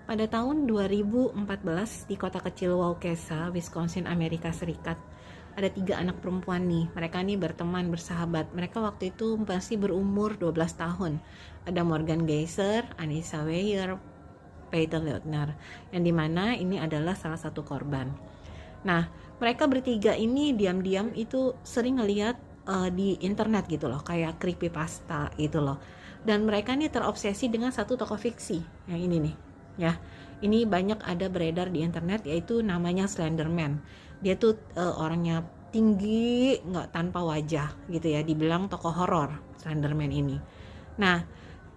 Pada tahun 2014 di kota kecil Waukesha, Wisconsin, Amerika Serikat, ada 3 anak perempuan nih. Mereka nih berteman, bersahabat. Mereka waktu itu masih berumur 12 tahun. Ada Morgan Geyser, Anissa Weier, Peyton Leutner. Yang dimana ini adalah salah satu korban. Nah, mereka bertiga ini diam-diam itu sering ngeliat di internet gitu loh, kayak creepypasta gitu loh. Dan mereka nih terobsesi dengan satu tokoh fiksi, yang ini nih, ya. Ini banyak ada beredar di internet, yaitu namanya Slenderman. Dia tuh orangnya tinggi, nggak tanpa wajah gitu ya, dibilang tokoh horor Slenderman ini. Nah,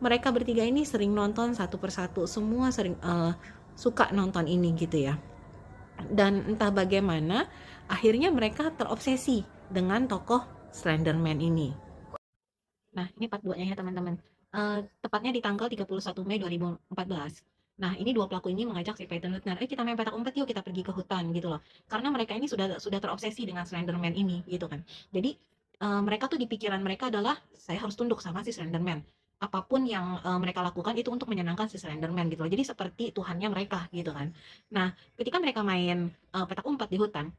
mereka bertiga ini sering nonton satu persatu, semua sering suka nonton ini gitu ya. Dan entah bagaimana akhirnya mereka terobsesi dengan tokoh Slenderman ini. Nah, ini part 2-nya ya teman-teman. Tepatnya di tanggal 31 Mei 2014. Nah, ini dua pelaku ini mengajak si Peyton Lutner, kita main petak umpet yuk, kita pergi ke hutan gitu loh. Karena mereka ini sudah terobsesi dengan Slenderman ini gitu kan. Jadi mereka tuh di pikiran mereka adalah saya harus tunduk sama si Slenderman. Apapun yang mereka lakukan itu untuk menyenangkan si Slenderman gitu loh. Jadi seperti Tuhannya mereka gitu kan. Nah, ketika mereka main petak umpet di hutan,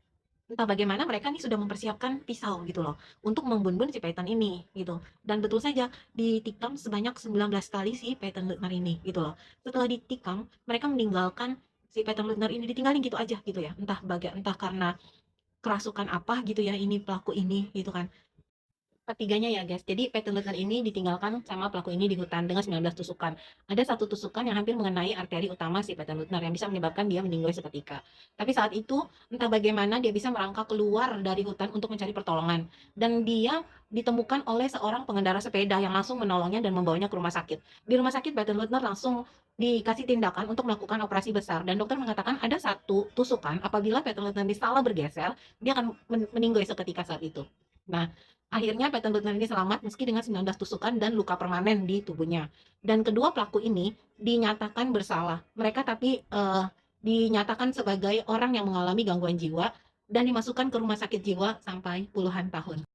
entah bagaimana mereka nih sudah mempersiapkan pisau gitu loh untuk membunuh si Python ini gitu. Dan betul saja ditikam sebanyak 19 kali si Python Lutner ini gitu loh. Setelah ditikam, mereka meninggalkan si Python Lutner ini ditinggalin gitu aja gitu ya. Entah karena kerasukan apa gitu ya ini pelaku ini gitu kan. Ketiganya ya guys, jadi Peyton Lutner ini ditinggalkan sama pelaku ini di hutan dengan 19 tusukan. Ada satu tusukan yang hampir mengenai arteri utama si Peyton Lutner yang bisa menyebabkan dia meninggal seketika. Tapi saat itu entah bagaimana dia bisa merangkak keluar dari hutan untuk mencari pertolongan. Dan dia ditemukan oleh seorang pengendara sepeda yang langsung menolongnya dan membawanya ke rumah sakit. Di rumah sakit Peyton Lutner langsung dikasih tindakan untuk melakukan operasi besar dan dokter mengatakan ada satu tusukan apabila Peyton Lutner salah bergeser dia akan meninggal seketika saat itu. Nah, akhirnya Peyton Lutner ini selamat meski dengan 19 tusukan dan luka permanen di tubuhnya. Dan kedua pelaku ini dinyatakan bersalah. Mereka tapi dinyatakan sebagai orang yang mengalami gangguan jiwa dan dimasukkan ke rumah sakit jiwa sampai puluhan tahun.